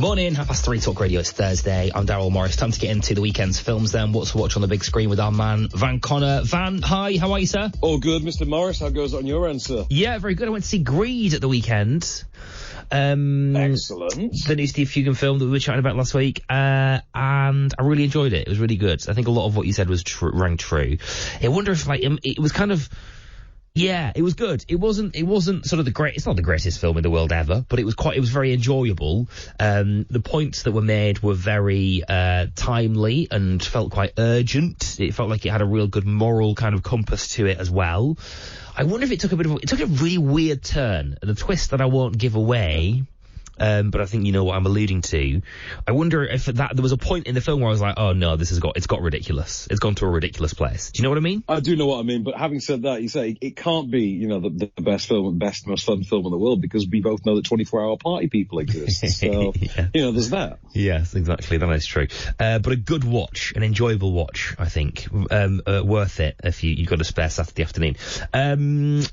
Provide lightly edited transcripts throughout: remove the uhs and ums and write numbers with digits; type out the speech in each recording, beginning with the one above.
Good morning, 3:30 Talk Radio. It's Thursday. I'm Darryl Morris. Time to get into the weekend's films then. What's to watch on the big screen with our man, Van Connor. Van, hi, how are you, sir? All good, Mr. Morris. How goes it on your end, sir? Yeah, very good. I went to see Greed at the weekend. Excellent. The new Steve Coogan film that we were chatting about last week, and I really enjoyed it. It was really good. I think a lot of what you said was rang true. I wonder if, like, it was kind of... Yeah, it was good. It wasn't sort of it's not the greatest film in the world ever, but it was very enjoyable. The points that were made were very, timely and felt quite urgent. It felt like it had a real good moral kind of compass to it as well. I wonder if it took a really weird turn, and a twist that I won't give away. But I think you know what I'm alluding to. I wonder if there was a point in the film where I was like, oh no, it's got ridiculous. It's gone to a ridiculous place. Do you know what I mean? I do know what I mean, but having said that, you say it can't be, the best film and most fun film in the world, because we both know that 24-hour party people exist. So, yeah. There's that. Yes, exactly. That is true. But a good watch, an enjoyable watch, I think. Worth it if you've got a spare Saturday afternoon.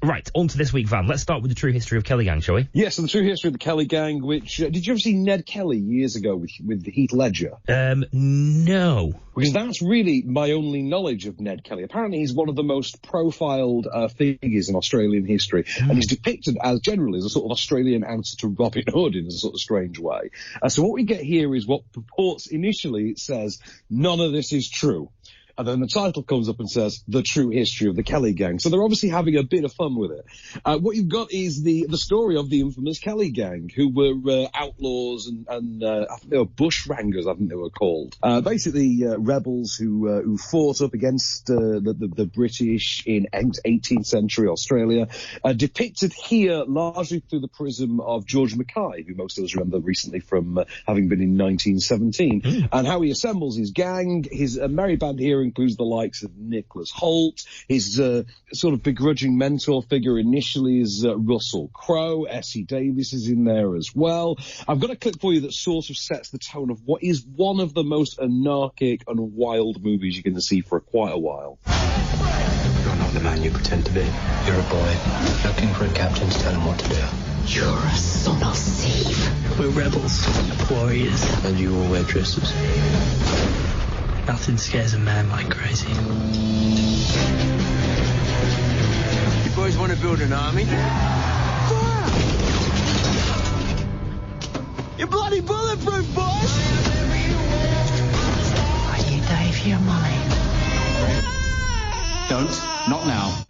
Right, on to this week, Van. Let's start with the true history of Kelly Gang, shall we? Yes, so the true history of the Kelly Gang, did you ever see Ned Kelly years ago with Heath Ledger? No. Because that's really my only knowledge of Ned Kelly. Apparently he's one of the most profiled figures in Australian history, and he's depicted as generally as a sort of Australian answer to Robin Hood in a sort of strange way. So what we get here is what purports initially, it says, none of this is true. And then the title comes up and says, The True History of the Kelly Gang. So they're obviously having a bit of fun with it. What you've got is the story of the infamous Kelly Gang, who were outlaws and I think they were bushrangers, I think they were called. Basically, rebels who fought up against the British in 18th century Australia, depicted here largely through the prism of George Mackay, who most of us remember recently from having been in 1917, and how he assembles his gang. His merry band here includes the likes of Nicholas Hoult. His sort of begrudging mentor figure initially is Russell Crowe. Essie Davis is in there as well. I've got a clip for you that sort of sets the tone of what is one of the most anarchic and wild movies you're going to see for quite a while. You're not the man you pretend to be. You're a boy looking for a captain to tell him what to do. You're a son of Steve. We're rebels, warriors. And you all wear dresses. Nothing scares a man like crazy. You boys want to build an army? You're bloody bulletproof, boys! Are you Dave your mummy? Don't. Not now.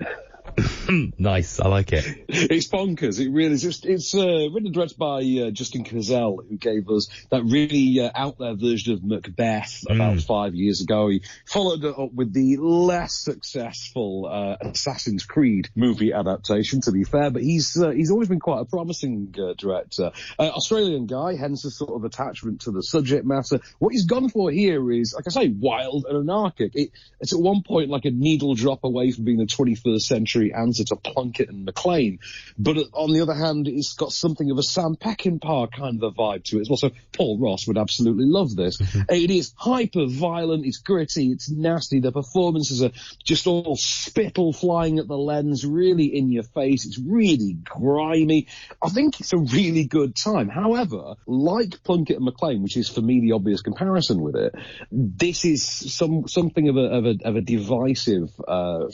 Nice, I like it. It's bonkers, it really is. It's written and directed by Justin Cazell, who gave us that really out there version of Macbeth about 5 years ago. He followed it up with the less successful Assassin's Creed movie adaptation, to be fair, but he's always been quite a promising director. Australian guy, hence a sort of attachment to the subject matter. What he's gone for here is, like I say, wild and anarchic. It's at one point like a needle drop away from being the 21st century answer to Plunkett and McLean, but on the other hand, it's got something of a Sam Peckinpah kind of a vibe to it as well. So Paul Ross would absolutely love this. It is hyper violent, it's gritty, it's nasty. The performances are just all spittle flying at the lens, really in your face. It's really grimy. I think it's a really good time. However, like Plunkett and McLean, which is for me the obvious comparison with it, this is something of a divisive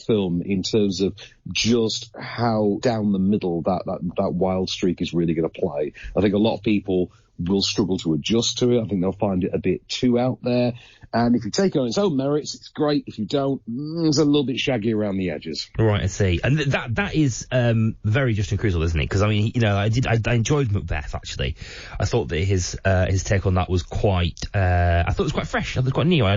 film in terms of just how down the middle that wild streak is really going to play. I think a lot of people will struggle to adjust to it. I think they'll find it a bit too out there. And if you take it on its own merits, it's great. If you don't, it's a little bit shaggy around the edges. Right, I see. And that is very Justin Crusoe, isn't it? Because I mean, I enjoyed Macbeth actually. I thought that his take on that was quite. I thought it was quite fresh. I thought it was quite new. I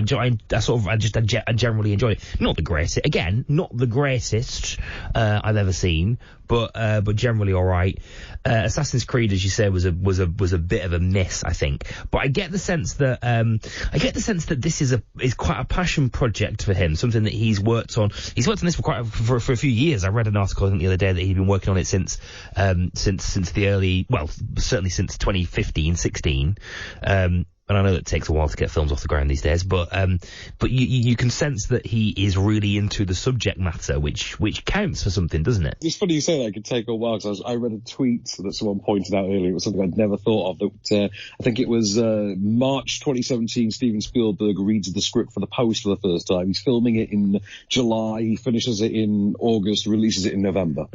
generally enjoyed it. Not the greatest. Again, not the greatest I've ever seen, but generally all right. Assassin's Creed, as you say, was a bit of a miss, I think. But I get the sense that this is quite a passion project for him, something that he's worked on. He's worked on this for a few years. I read an article, I think, the other day that he'd been working on it since the early, well, certainly since 2015, 16. and I know it takes a while to get films off the ground these days, but you can sense that he is really into the subject matter, which counts for something, doesn't it? It's funny you say that. It could take a while, because I read a tweet that someone pointed out earlier. It was something I'd never thought of. That I think it was March 2017. Steven Spielberg reads the script for The Post for the first time. He's filming it in July. He finishes it in August. Releases it in November.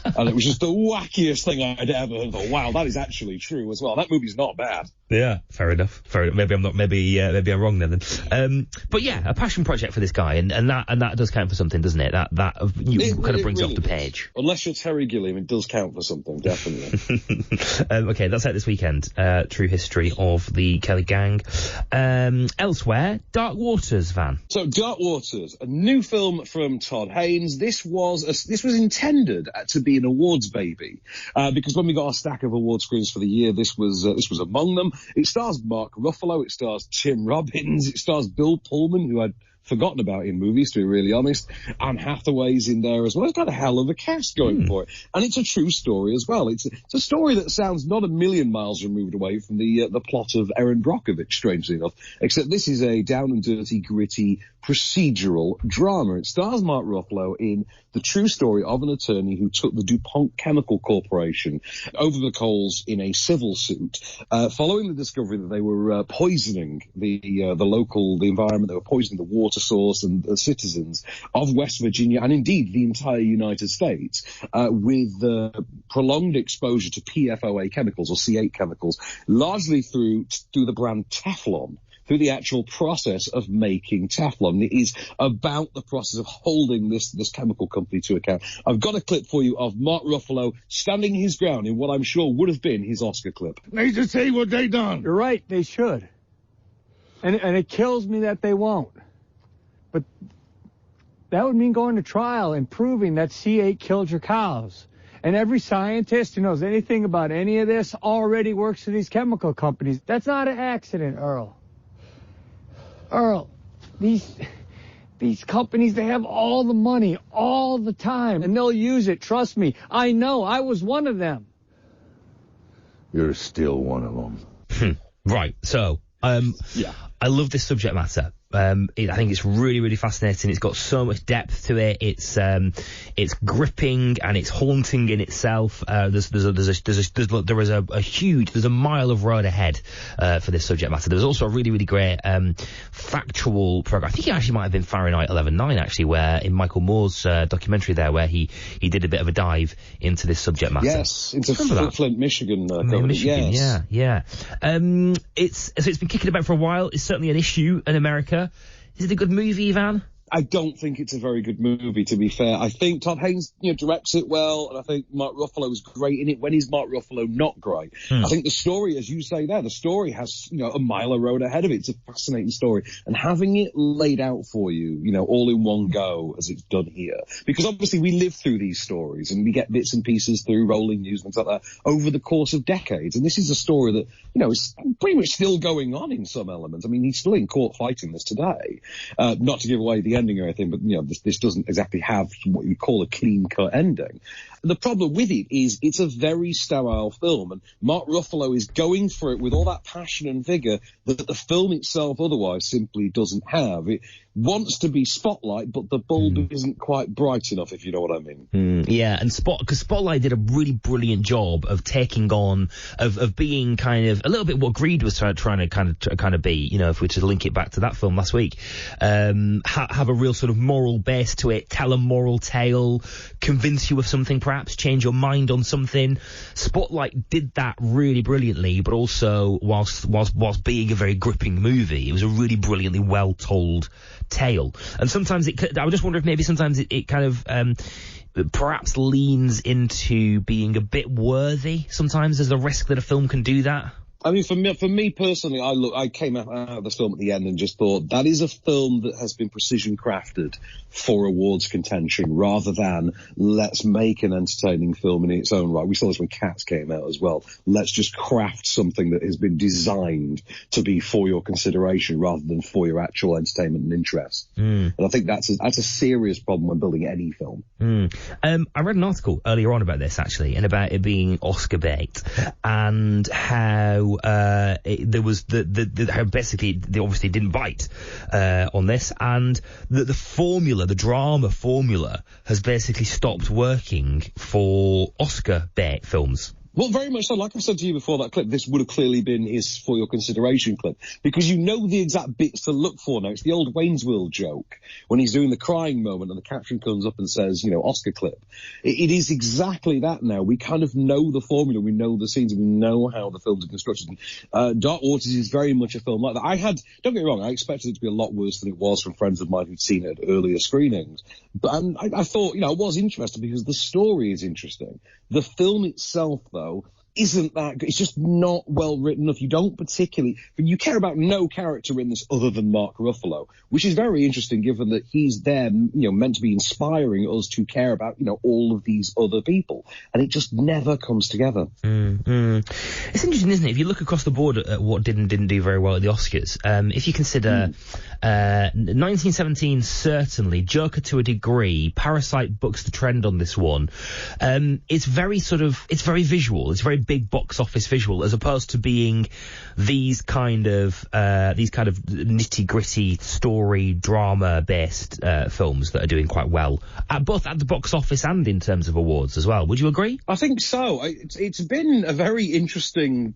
And it was just the wackiest thing I'd ever heard. I thought, wow, that is actually true as well. That movie's not bad. Yeah, fair enough. Maybe I'm not. Maybe I'm wrong then. But yeah, a passion project for this guy, and that does count for something, doesn't it? That kind of brings it off the page. Unless you're Terry Gilliam, it does count for something, definitely. Okay, that's out this weekend. True history of the Kelly Gang. Elsewhere, Dark Waters, Van. So, Dark Waters, a new film from Todd Haynes. This was intended to be an awards baby, because when we got our stack of award screens for the year, this was among them. It stars Mark Ruffalo, it stars Tim Robbins, it stars Bill Pullman, who I'd forgotten about in movies, to be really honest. Anne Hathaway's in there as well. It's got a hell of a cast going for it. And it's a true story as well. It's a story that sounds not a million miles removed away from the plot of Erin Brockovich, strangely enough, except this is a down and dirty, gritty, procedural drama. It stars Mark Ruffalo in the true story of an attorney who took the DuPont Chemical Corporation over the coals in a civil suit, following the discovery that they were poisoning the environment. They were poisoning the water source and the citizens of West Virginia, and indeed the entire United States, with prolonged exposure to PFOA chemicals, or C8 chemicals, largely through the brand Teflon, through the actual process of making Teflon. It is about the process of holding this chemical company to account. I've got a clip for you of Mark Ruffalo standing his ground in what I'm sure would have been his Oscar clip. They should say what they done. You're right, they should. And it kills me that they won't. But that would mean going to trial and proving that C8 killed your cows. And every scientist who knows anything about any of this already works for these chemical companies. That's not an accident, Earl. Earl, these companies, they have all the money all the time, and they'll use it. Trust me. I know. I was one of them. You're still one of them. Right. So, yeah. I love this subject matter. I think it's really, really fascinating. It's got so much depth to it. It's gripping and it's haunting in itself. There's a mile of road ahead for this subject matter. There's also a really, really great factual program. I think it actually might have been Fahrenheit 11/9 actually, where in Michael Moore's documentary there, where he did a bit of a dive into this subject matter. Yes, into Flint, Michigan. Michigan, yes. yeah. It's been kicking about for a while. It's certainly an issue in America. Is it a good movie, Van? I don't think it's a very good movie, to be fair. I think Todd Haynes, directs it well, and I think Mark Ruffalo is great in it. When is Mark Ruffalo not great? I think the story, as you say there, the story has, a mile of road ahead of it. It's a fascinating story. And having it laid out for you, all in one go, as it's done here, because obviously we live through these stories and we get bits and pieces through rolling news and things like that over the course of decades. And this is a story that, is pretty much still going on in some elements. I mean, he's still in court fighting this today. Not to give away the ending or anything, but this doesn't exactly have what you call a clean-cut ending. The problem with it is it's a very sterile film, and Mark Ruffalo is going for it with all that passion and vigour that the film itself otherwise simply doesn't have. It wants to be Spotlight, but the bulb isn't quite bright enough, if you know what I mean. Yeah, and because Spotlight did a really brilliant job of taking on, of being kind of a little bit what Greed was trying to kind of be, if we were to link it back to that film last week. Have a real sort of moral base to it, tell a moral tale, convince you of something, perhaps change your mind on something. Spotlight did that really brilliantly, but also whilst being a very gripping movie, it was a really brilliantly well told tale. And sometimes I just wonder if maybe sometimes it kind of perhaps leans into being a bit worthy. Sometimes there's a risk that a film can do that. I mean, for me personally, I came out of the film at the end and just thought that is a film that has been precision crafted for awards contention, rather than let's make an entertaining film in its own right. We saw this when Cats came out as well. Let's just craft something that has been designed to be for your consideration rather than for your actual entertainment and interest. And I think that's a serious problem when building any film. I read an article earlier on about this actually, and about it being Oscar bait, and how how there was how basically they obviously didn't bite on this, and the drama formula has basically stopped working for Oscar bait films. Well, very much so. Like I said to you before that clip, this would have clearly been his For Your Consideration clip, because you know the exact bits to look for now. It's the old Wayne's World joke when he's doing the crying moment and the caption comes up and says, you know, Oscar clip. It is exactly that now. We kind of know the formula, we know the scenes, and we know how the films are constructed. Dark Waters is very much a film like that. Don't get me wrong, I expected it to be a lot worse than it was from friends of mine who'd seen it at earlier screenings. But I thought, you know, it was interesting because the story is interesting. The film itself, though, isn't that good. It's just not well written enough. You don't particularly, but you care about no character in this other than Mark Ruffalo, which is very interesting given that he's there, you know, meant to be inspiring us to care about, you know, all of these other people. And it just never comes together. It's interesting, isn't it? If you look across the board at what didn't do very well at the Oscars, if you consider 1917, certainly, Joker to a degree, Parasite bucks the trend on this one. It's very visual. It's very big box office visual, as opposed to being these kind of nitty gritty story drama based films that are doing quite well both at the box office and in terms of awards as well. Would you agree? I think so. It's been a very interesting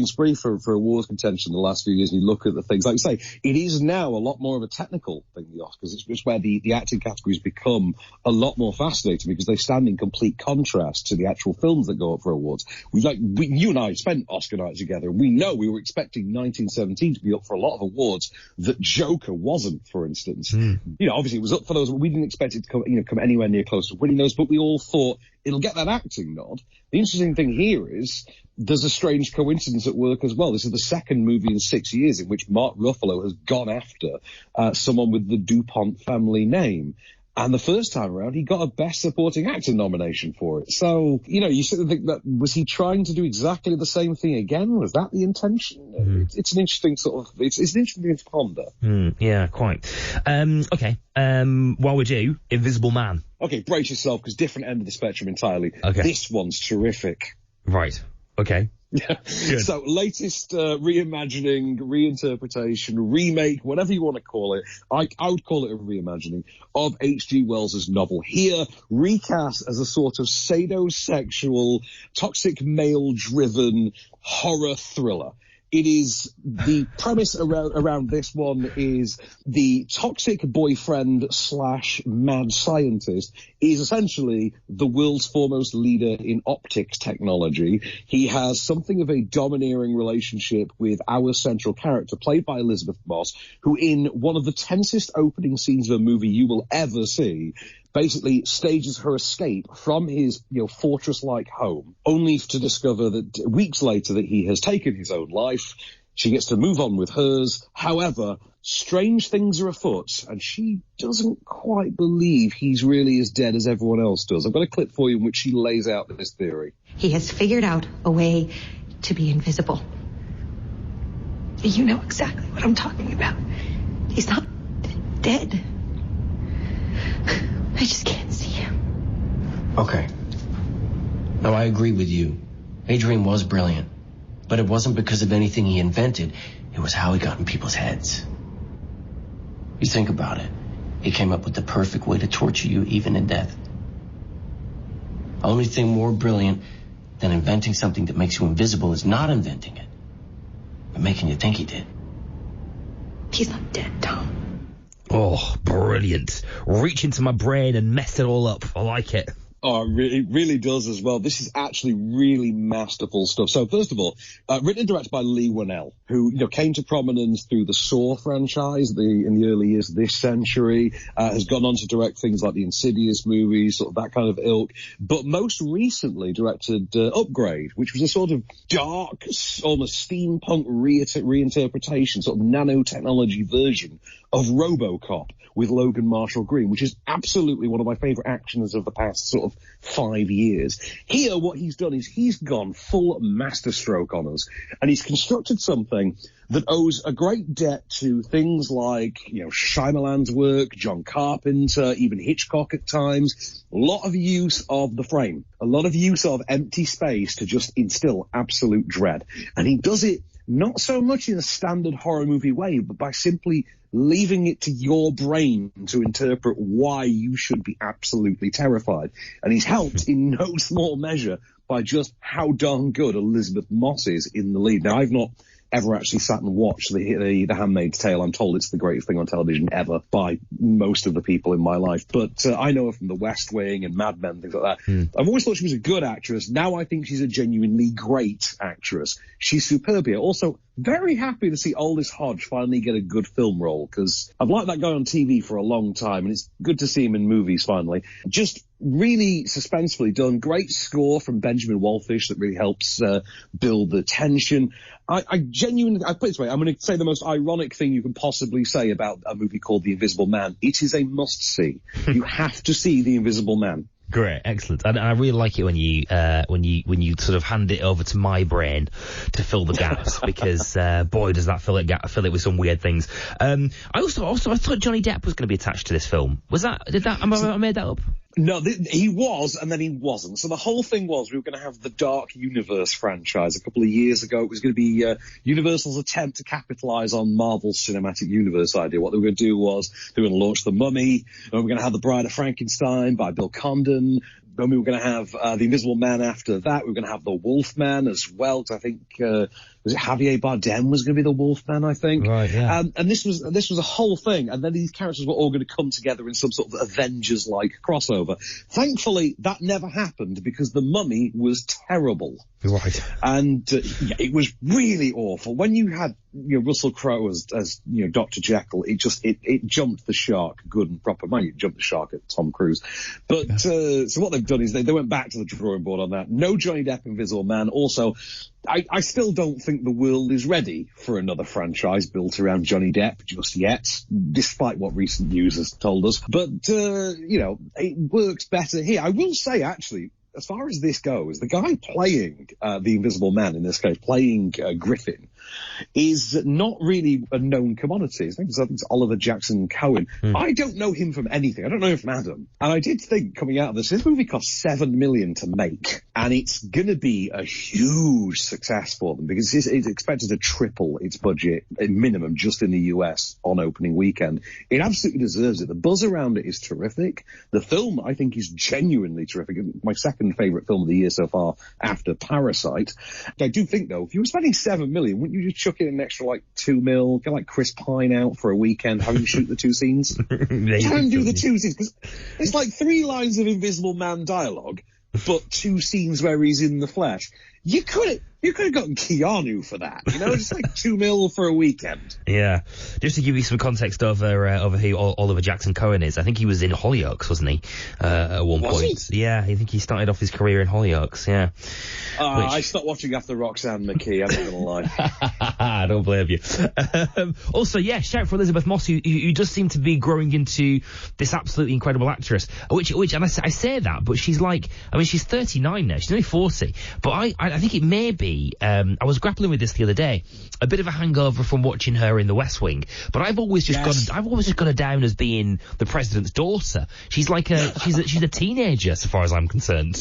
spree for awards contention the last few years. You look at the things, like you say, it is now a lot more of a technical thing, the Oscars. It's where the acting categories become a lot more fascinating because they stand in complete contrast to the actual films that go up for awards. You and I spent Oscar night together, and we know we were expecting 1917 to be up for a lot of awards that Joker wasn't, for instance. You know, obviously it was up for those, but we didn't expect it to come anywhere near close to winning those, but we all thought it'll get that acting nod. The interesting thing here is there's a strange coincidence at work as well. This is the second movie in 6 years in which Mark Ruffalo has gone after someone with the DuPont family name. And the first time around, he got a Best Supporting Actor nomination for it. So, you know, you sort of think that, was he trying to do exactly the same thing again? Was that the intention? It's an interesting sort of, it's an interesting thing to ponder. Yeah, quite. Okay. While we're due, Invisible Man. Okay, brace yourself, because different end of the spectrum entirely. Okay. This one's terrific. Right. Okay. Yeah. So, latest reimagining, reinterpretation, remake, whatever you want to call it. I would call it a reimagining of H.G. Wells's novel. Here, recast as a sort of sadorsexual, toxic male-driven horror thriller. It is, the premise around this one is the toxic boyfriend / mad scientist is essentially the world's foremost leader in optics technology. He has something of a domineering relationship with our central character, played by Elizabeth Moss, who in one of the tensest opening scenes of a movie you will ever see, basically stages her escape from his, you know, fortress-like home, only to discover that weeks later that he has taken his own life. She gets to move on with hers. However, strange things are afoot, and she doesn't quite believe he's really as dead as everyone else does. I've got a clip for you in which she lays out this theory. He has figured out a way to be invisible. You know exactly what I'm talking about. He's not dead. I just can't see him. Okay. Now, I agree with you. Adrian was brilliant. But it wasn't because of anything he invented. It was how he got in people's heads. You think about it. He came up with the perfect way to torture you, even in death. The only thing more brilliant than inventing something that makes you invisible is not inventing it, but making you think he did. He's not dead, Tom. Oh, brilliant. Reach into my brain and mess it all up. I like it. Oh, it really does as well. This is actually really masterful stuff. So, first of all, written and directed by Leigh Whannell, who, you know, came to prominence through the Saw franchise in the early years of this century, has gone on to direct things like the Insidious movies, sort of that kind of ilk, but most recently directed Upgrade, which was a sort of dark, almost steampunk reinterpretation, sort of nanotechnology version of RoboCop with Logan Marshall Green, which is absolutely one of my favourite actions of the past sort of 5 years. Here, what he's done is he's gone full masterstroke on us, and he's constructed something that owes a great debt to things like, Shyamalan's work, John Carpenter, even Hitchcock at times. A lot of use of the frame, a lot of use of empty space to just instill absolute dread. And he does it not so much in a standard horror movie way, but by simply leaving it to your brain to interpret why you should be absolutely terrified. And he's helped in no small measure by just how darn good Elizabeth Moss is in the lead. Now, I've not ever actually sat and watched the Handmaid's Tale. I'm told it's the greatest thing on television ever by most of the people in my life. But I know her from The West Wing and Mad Men, things like that. I've always thought she was a good actress. Now I think she's a genuinely great actress. She's superb here. Also, very happy to see Aldous Hodge finally get a good film role, because I've liked that guy on TV for a long time, and it's good to see him in movies finally. Just really suspensefully done. Great score from Benjamin Wallfish that really helps build the tension. I genuinely, I put it this way, I'm going to say the most ironic thing you can possibly say about a movie called The Invisible Man. It is a must-see. You have to see The Invisible Man. Great, excellent. And I really like it when you sort of hand it over to my brain to fill the gaps, because boy, does that fill it with some weird things. I thought Johnny Depp was going to be attached to this film. I made that up? No, he was, and then he wasn't. So the whole thing was we were going to have the Dark Universe franchise. A couple of years ago, it was going to be Universal's attempt to capitalize on Marvel's Cinematic Universe idea. What they were going to do was they were going to launch The Mummy, and we were going to have The Bride of Frankenstein by Bill Condon. Then we were going to have The Invisible Man after that. We were going to have The Wolfman as well, because I think was it Javier Bardem was going to be the Wolfman, I think. Right, yeah. And this was a whole thing, and then these characters were all going to come together in some sort of Avengers-like crossover. Thankfully, that never happened, because The Mummy was terrible. Right. And it was really awful. When you had Russell Crowe as Dr. Jekyll, it jumped the shark good and proper. Mind you, it jumped the shark at Tom Cruise. But so what they've done is they went back to the drawing board on that. No Johnny Depp Invisible Man. Also, I still don't think the world is ready for another franchise built around Johnny Depp just yet, despite what recent news has told us. But, it works better here. I will say, actually, as far as this goes, the guy playing the Invisible Man, in this case, playing Griffin, is not really a known commodity. I think it's Oliver Jackson-Cohen. I don't know him from anything. I don't know him from Adam. And I did think, coming out of this movie cost $7 million to make, and it's going to be a huge success for them, because it's expected to triple its budget, at minimum, just in the US on opening weekend. It absolutely deserves it. The buzz around it is terrific. The film, I think, is genuinely terrific. My second favourite film of the year so far, after Parasite. I do think, though, if you were spending $7 million, wouldn't you just chuck in an extra, $2 million, get Chris Pine out for a weekend, have him shoot the two scenes? Have him do the two scenes, because it's 3 lines of Invisible Man dialogue, but 2 scenes where he's in the flesh. You could have gotten Keanu for that, just $2 million for a weekend. Yeah. Just to give you some context over who Oliver Jackson-Cohen is, I think he was in Hollyoaks, wasn't he? At one point. Yeah, I think he started off his career in Hollyoaks, yeah. I stopped watching after Roxanne McKee, I'm not going to lie. I don't blame you. Also, yeah, shout for Elizabeth Moss, who does seem to be growing into this absolutely incredible actress, which and I say that, but she's she's 39 now, she's only 40, but I think it may be, I was grappling with this the other day, a bit of a hangover from watching her in The West Wing, but I've always just got her down as being the president's daughter. She's she's a teenager, so far as I'm concerned.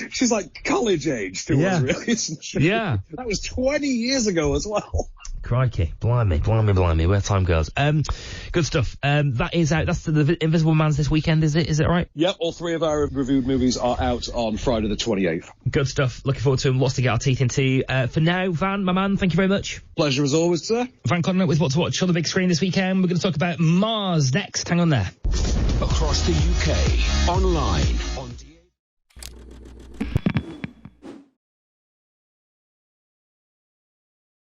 She's like college age to us, really, isn't she? Yeah. That was 20 years ago as well. Crikey, blimey, where time goes. Good stuff. That is out. That's the Invisible Man's this weekend, is it? Is it right? Yep, all 3 of our reviewed movies are out on Friday the 28th. Good stuff. Looking forward to them. Lots to get our teeth into. For now, Van, my man, thank you very much. Pleasure as always, sir. Van Conner with What to Watch on the big screen this weekend. We're going to talk about Mars next. Hang on there. Across the UK, online,